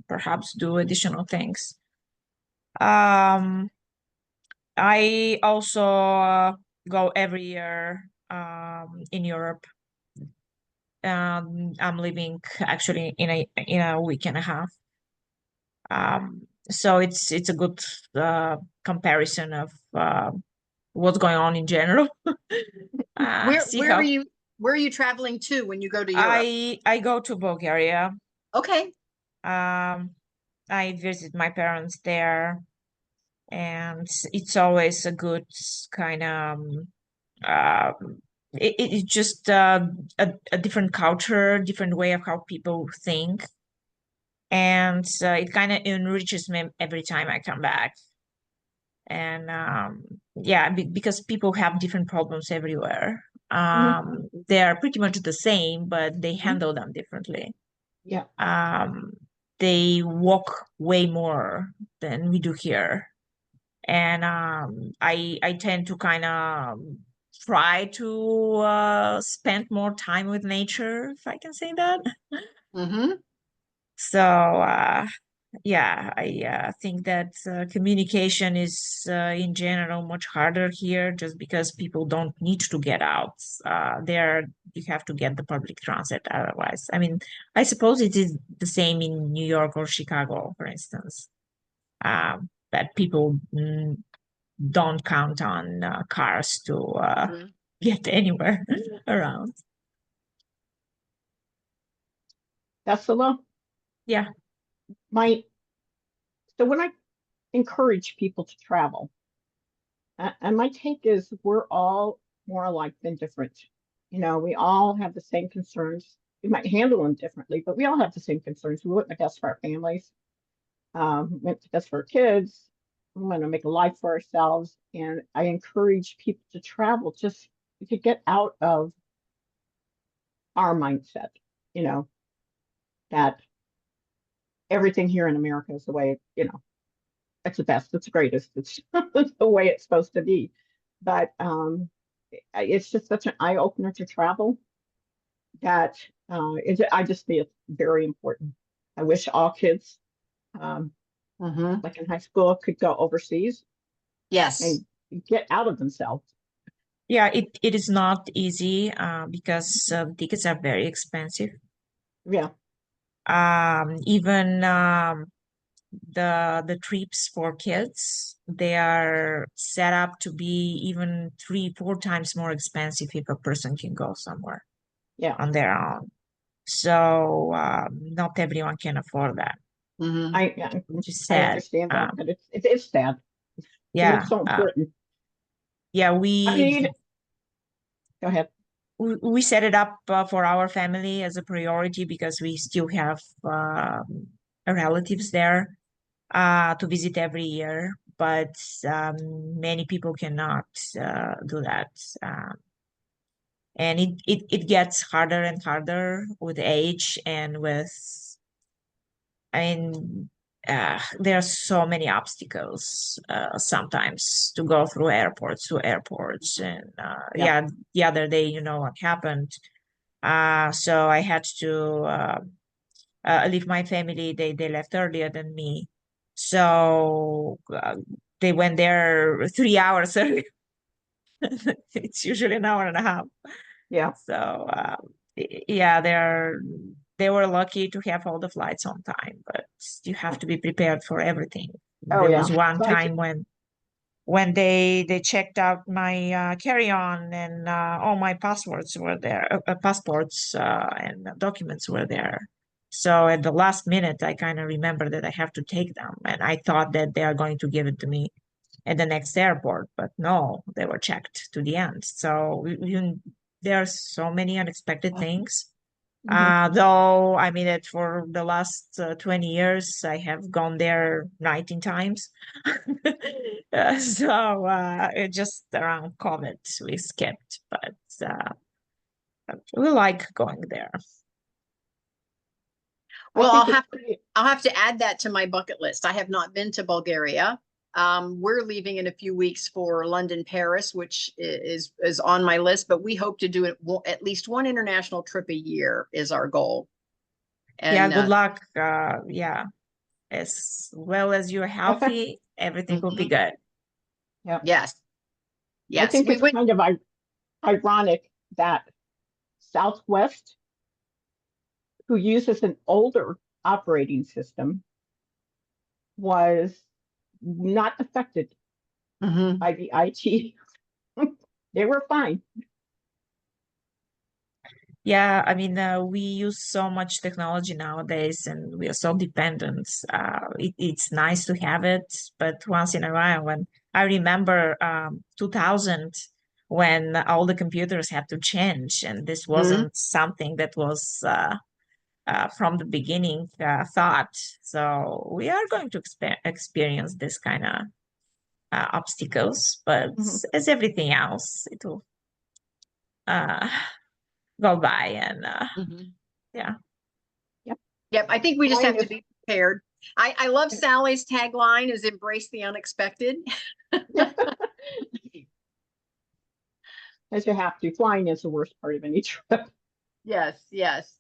perhaps do additional things. I also go every year in Europe. I'm living actually in a week and a half. So it's a good comparison of what's going on in general. See Where are how you traveling to when you go to Europe? I go to Bulgaria. Okay. I visit my parents there, and it's always a good kind of it's just a different culture, different way of how people think, and it kind of enriches me every time I come back. And yeah, because people have different problems everywhere. They are pretty much the same, but they handle them differently. Yeah. They walk way more than we do here. And I tend to kind of try to spend more time with nature, if I can say that. Mm-hmm. So yeah, I think that communication is in general much harder here, just because people don't need to get out. There you have to get the public transit otherwise. I mean, I suppose it is the same in New York or Chicago, for instance, that people don't count on cars to get anywhere around. That's the law. Yeah. So when I encourage people to travel, and my take is we're all more alike than different. You know, we all have the same concerns. We might handle them differently, but we all have the same concerns. We want the best for our families, we want the best for our kids. We want to make a life for ourselves. And I encourage people to travel just to get out of our mindset, you know, that everything here in America is the way, you know, it's the best, it's the greatest, it's the way it's supposed to be. But it's just such an eye opener to travel that I just think it's very important. I wish all kids, like in high school, could go overseas Yes. and get out of themselves. Yeah, it is not easy because tickets are very expensive. Yeah. Even the trips for kids, they are set up to be even 3-4 times more expensive if a person can go somewhere Yeah. on their own. So not everyone can afford that, which is I sad. understand that, but it's sad. Yeah. It's so important. Yeah, I mean, go ahead. we set it up for our family as a priority because we still have relatives there to visit every year, but many people cannot do that. And it gets harder and harder with age and with, I mean, there are so many obstacles sometimes to go through airports to airports. And yeah, the other day, you know what happened. So I had to leave my family. They left earlier than me. So they went there 3 hours early. It's usually an hour and a half. Yeah. So yeah, they were lucky to have all the flights on time, but you have to be prepared for everything. Oh, There yeah. was one So time when they checked out my carry-on and all my passports were there, passports and documents were there. So at the last minute, I kind of remember that I have to take them, and I thought that they are going to give it to me at the next airport, but no, they were checked to the end. So there are so many unexpected things. Though I mean that for the last 20 years, I have gone there 19 times. It just around COVID we skipped, but we like going there. Well, I think it's pretty- I'll have to add that to my bucket list. I have not been to Bulgaria. We're leaving in a few weeks for London, Paris, which is on my list, but we hope to do it at least one international trip a year is our goal. Yeah, And good luck. Yeah, as well as you're healthy, everything will be good. yeah. yes, I yes, think we it's went. kind of ironic that Southwest, who uses an older operating system, was not affected Mhm. by the IT. They were fine. Yeah, I mean, we use so much technology nowadays, and we are so dependent. It's nice to have it, but once in a while, when I remember 2000, when all the computers had to change, and this wasn't something that was from the beginning thought. So we are going to experience this kind of obstacles, but Mhm. as everything else, it will uh, go by, and Mhm. yeah. Yep, I think we just Mine have to is- be prepared. I love Sally's tagline is embrace the unexpected. As you have to. Flying is the worst part of any trip. Yes, yes.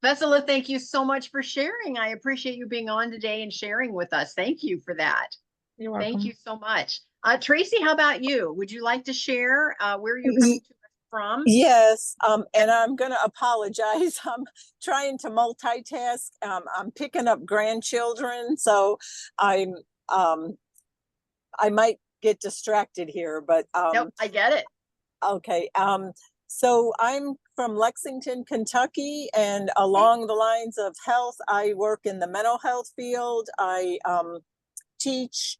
Vesela, thank you so much for sharing. I appreciate you being on today and sharing with us. Thank you for that. You're welcome. Thank you so much. Tracy, how about you? Would you like to share where you're coming to us from? Yes, and I'm going to apologize. I'm trying to multitask. I'm picking up grandchildren, so I'm I might get distracted here, but Nope, I get it. okay. So I'm from Lexington, Kentucky, and along the lines of health, I work in the mental health field. I teach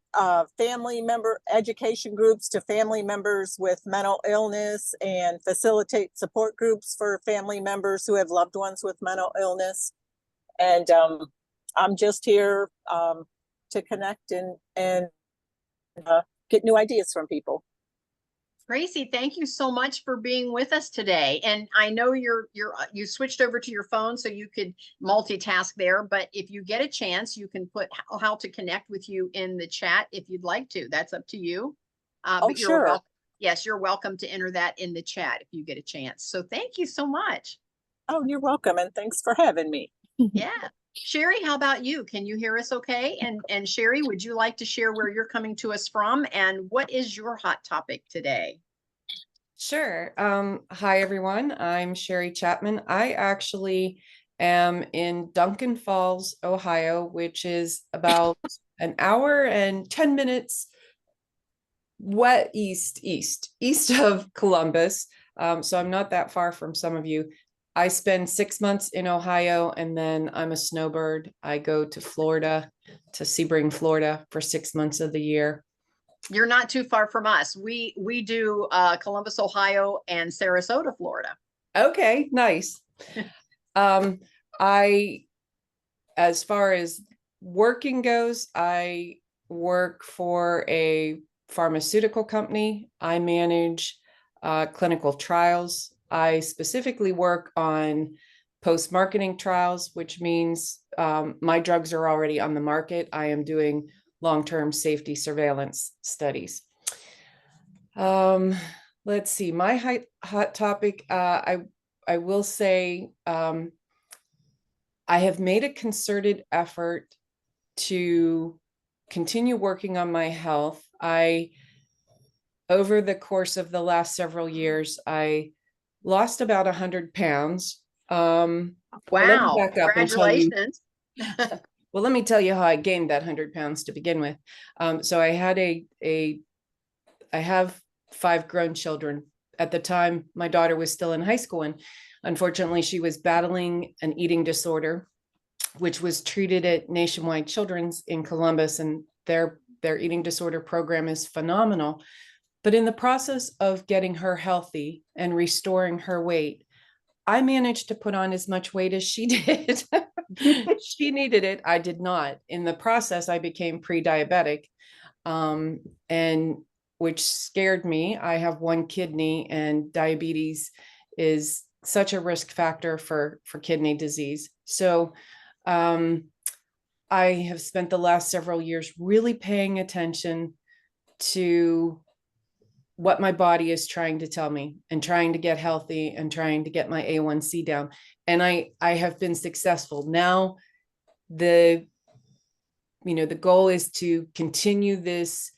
family member education groups to family members with mental illness and facilitate support groups for family members who have loved ones with mental illness. And I'm just here to connect and get new ideas from people. Tracy, thank you so much for being with us today. And I know you switched over to your phone so you could multitask there, but if you get a chance, you can put how to connect with you in the chat if you'd like to. That's up to you. Oh, But you're sure. welcome. Yes, you're welcome to enter that in the chat if you get a chance. So thank you so much. Oh, you're welcome, and thanks for having me. Yeah. Sherry, how about you? Can you hear us okay? And Sherry, would you like to share where you're coming to us from and what is your hot topic today? Sure. Hi, everyone. I'm Sherry Chapman. I actually am in Duncan Falls, Ohio, which is about an hour and 10 minutes east of Columbus. So I'm not that far from some of you. I spend 6 months in Ohio, and then I'm a snowbird. I go to Florida, to Sebring, Florida, for 6 months of the year. You're not too far from us. We do Columbus, Ohio, and Sarasota, Florida. Okay, nice. As far as working goes, I work for a pharmaceutical company. I manage clinical trials. I specifically work on post-marketing trials, which means my drugs are already on the market. I am doing long-term safety surveillance studies. Let's see, my hot topic, I will say I have made a concerted effort to continue working on my health. Over the course of the last several years, I lost about 100 pounds. Wow, Congratulations. congratulations. Well, let me tell you how I gained that 100 pounds to begin with. So I had I have 5 grown children. At the time, my daughter was still in high school, and unfortunately, she was battling an eating disorder. which was treated at Nationwide Children's in Columbus, and their eating disorder program is phenomenal. But in the process of getting her healthy and restoring her weight, I managed to put on as much weight as she did. She needed it. I did not. In the process, I became pre-diabetic, and which scared me. I have one kidney, and diabetes is such a risk factor for kidney disease. So I have spent the last several years really paying attention to what my body is trying to tell me, and trying to get healthy and trying to get my A1C down. And I have been successful. Now the goal is to continue this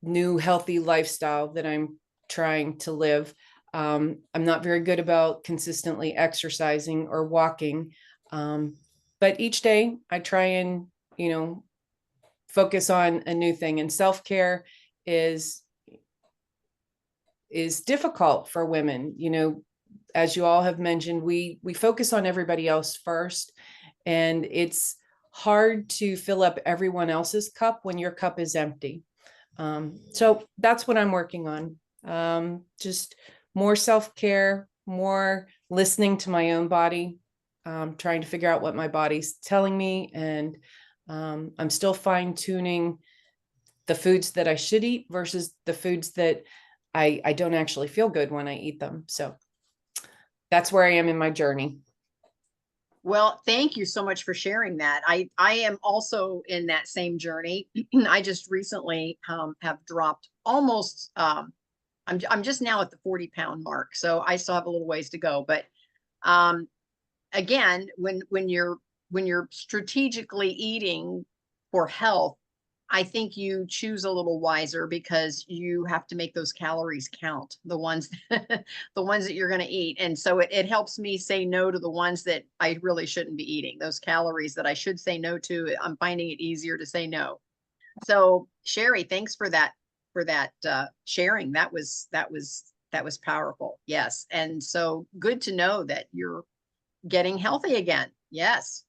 new healthy lifestyle that I'm trying to live. I'm not very good about consistently exercising or walking. But each day I try and, focus on a new thing. And self-care is difficult for women. As you all have mentioned, we focus on everybody else first, and it's hard to fill up everyone else's cup when your cup is empty. So that's what I'm working on. Just more self-care, more listening to my own body, trying to figure out what my body's telling me. And I'm still fine-tuning the foods that I should eat versus the foods that I don't actually feel good when I eat them. So that's where I am in my journey. Well, thank you so much for sharing that. I am also in that same journey. I just recently have dropped almost, I'm just now at the 40-pound mark. So I still have a little ways to go. But again, when you're strategically eating for health, I think you choose a little wiser, because you have to make those calories count, the ones the ones that you're going to eat. And so it helps me say no to the ones that I really shouldn't be eating. Those calories that I should say no to, I'm finding it easier to say no. So Sherry, thanks for that sharing. That was powerful. Yes. And so good to know that you're getting healthy again. Yes.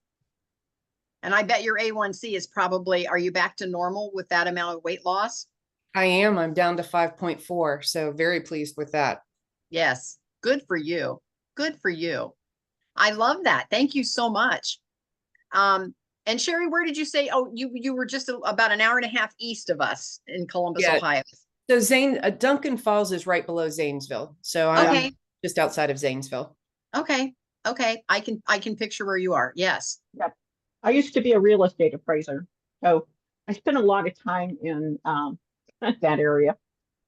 And I bet your A1C is probably, are you back to normal with that amount of weight loss? I am. I'm down to 5.4. So very pleased with that. Yes. Good for you. Good for you. I love that. Thank you so much. And Sherry, where did you say, oh, you were just about an hour and a half east of us in Columbus, Yeah. Ohio. So Duncan Falls is right below Zanesville. So I'm just outside of Zanesville. Okay. Okay. I can picture where you are. Yes. Yep. I used to be a real estate appraiser, so I spent a lot of time in that area,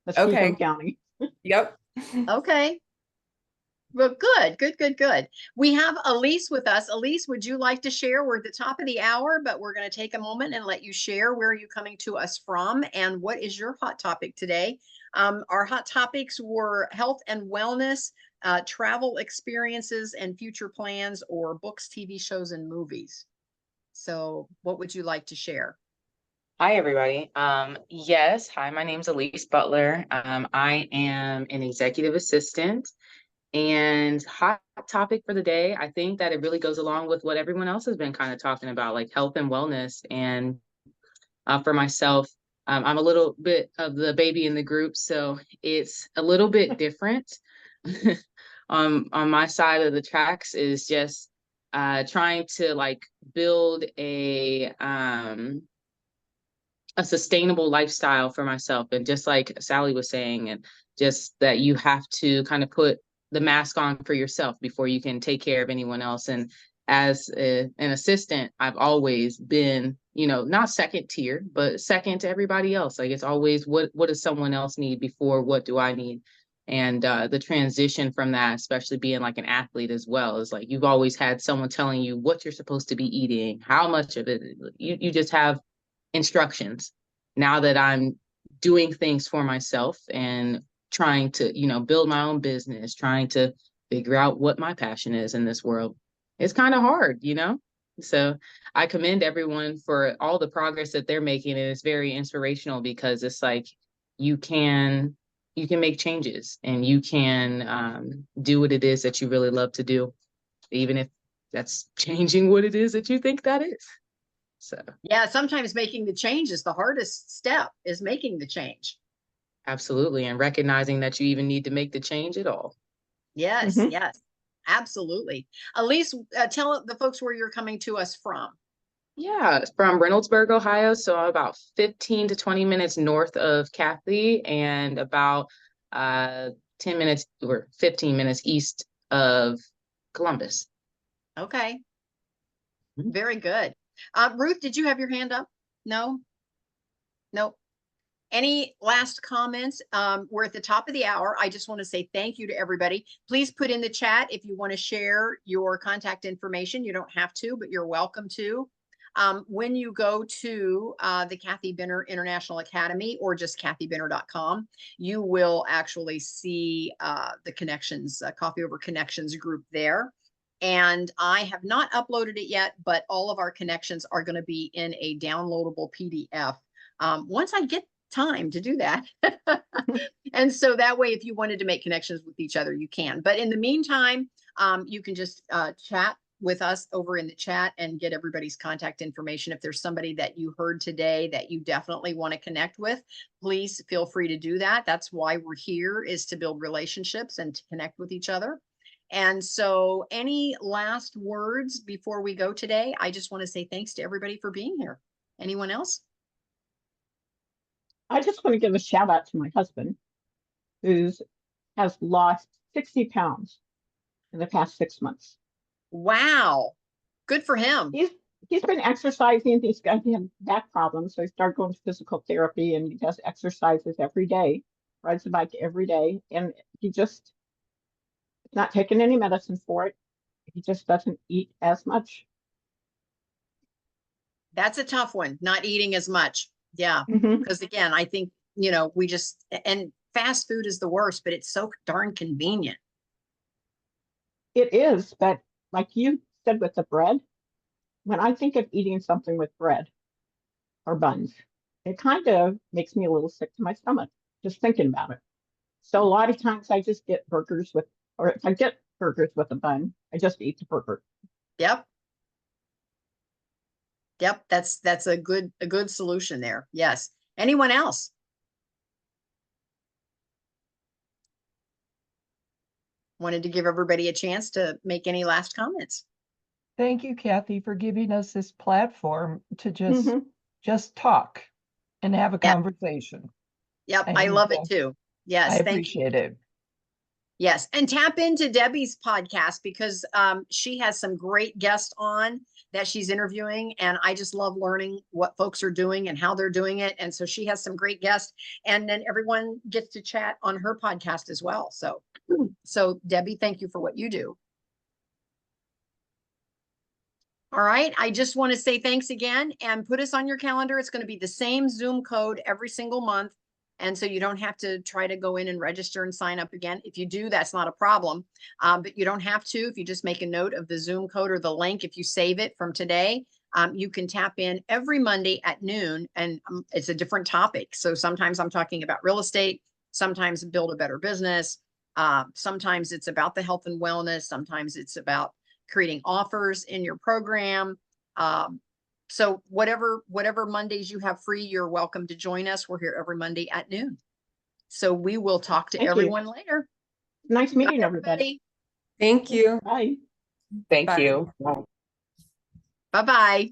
Muskegon County. Yep. Okay. Well, good. We have Elise with us. Elise, would you like to share? We're at the top of the hour, but we're going to take a moment and let you share where are you coming to us from and what is your hot topic today. Our hot topics were health and wellness, travel experiences and future plans, or books, TV shows, and movies. So what would you like to share? Hi, everybody. Yes. Hi, my name's Elise Butler. I am an executive assistant, and hot topic for the day. I think that it really goes along with what everyone else has been kind of talking about, like health and wellness. And for myself, I'm a little bit of the baby in the group, so it's a little bit different. On my side of the tracks is just trying to like build a sustainable lifestyle for myself. And just like Sally was saying, and just that you have to kind of put the mask on for yourself before you can take care of anyone else. And as an assistant, I've always been, not second tier, but second to everybody else. Like it's always what does someone else need before what do I need? And the transition from that, especially being like an athlete as well, is like you've always had someone telling you what you're supposed to be eating, how much of it. You just have instructions. Now that I'm doing things for myself and trying to, build my own business, trying to figure out what my passion is in this world, it's kind of hard, So I commend everyone for all the progress that they're making. And it's very inspirational because it's like you can make changes and you can do what it is that you really love to do, even if that's changing what it is that you think that is. So Yeah, sometimes making the change is the hardest step, is making the change. absolutely. And recognizing that you even need to make the change at all. Yes, Mhm. yes, absolutely. Elise, tell the folks where you're coming to us from. Yeah, from Reynoldsburg, Ohio. So about 15 to 20 minutes north of Kathy and about 10 minutes or 15 minutes east of Columbus. Okay, Mhm. very good. Ruth, did you have your hand up? No? Nope. Any last comments? We're at the top of the hour. I just want to say thank you to everybody. Please put in the chat if you want to share your contact information. You don't have to, but you're welcome to. When you go to the Kathy Benner International Academy or just kathybinner.com, you will actually see the connections, Coffee Over Connections group there. And I have not uploaded it yet, but all of our connections are going to be in a downloadable PDF. Once I get time to do that. And so that way, if you wanted to make connections with each other, you can. But in the meantime, you can just chat with us over in the chat and get everybody's contact information. If there's somebody that you heard today that you definitely want to connect with, please feel free to do that. That's why we're here, is to build relationships and to connect with each other. And so any last words before we go today? I just want to say thanks to everybody for being here. Anyone else? I just want to give a shout out to my husband, who has lost 60 pounds in the past 6 months. Wow. Good for him. He's been exercising. He's got back problems, so he started going to physical therapy, and he does exercises every day, rides the bike every day, and he just not taking any medicine for it. He just doesn't eat as much. That's a tough one, not eating as much. Yeah. Mhm. Because again, I think, we just, and fast food is the worst, but it's so darn convenient. It is, but like you said with the bread, when I think of eating something with bread or buns, it kind of makes me a little sick to my stomach just thinking about it. So a lot of times I just get burgers with, or if I get burgers with a bun, I just eat the burger. Yep. Yep. That's a good solution there. Yes. Anyone else? Wanted to give everybody a chance to make any last comments. Thank you, Kathy, for giving us this platform to just Mhm. talk and have a Yep. conversation. Yep. I And, love it too. Yes. I Thank you. appreciate it. Yes, and tap into Debbie's podcast because she has some great guests on that she's interviewing, and I just love learning what folks are doing and how they're doing it. And so she has some great guests, and then everyone gets to chat on her podcast as well. So Debbie, thank you for what you do. All right, I just want to say thanks again and put us on your calendar. It's going to be the same Zoom code every single month. And so you don't have to try to go in and register and sign up again. If you do, that's not a problem. But you don't have to. If you just make a note of the Zoom code or the link, if you save it from today, you can tap in every Monday at noon, and it's a different topic. So sometimes I'm talking about real estate, sometimes build a better business. Sometimes it's about the health and wellness. Sometimes it's about creating offers in your program. So whatever Mondays you have free, you're welcome to join us. We're here every Monday at noon. So we will talk to Thank you. everyone later. Nice meeting Bye, everybody. Thank you. Bye. Thank Bye. you. Bye-bye.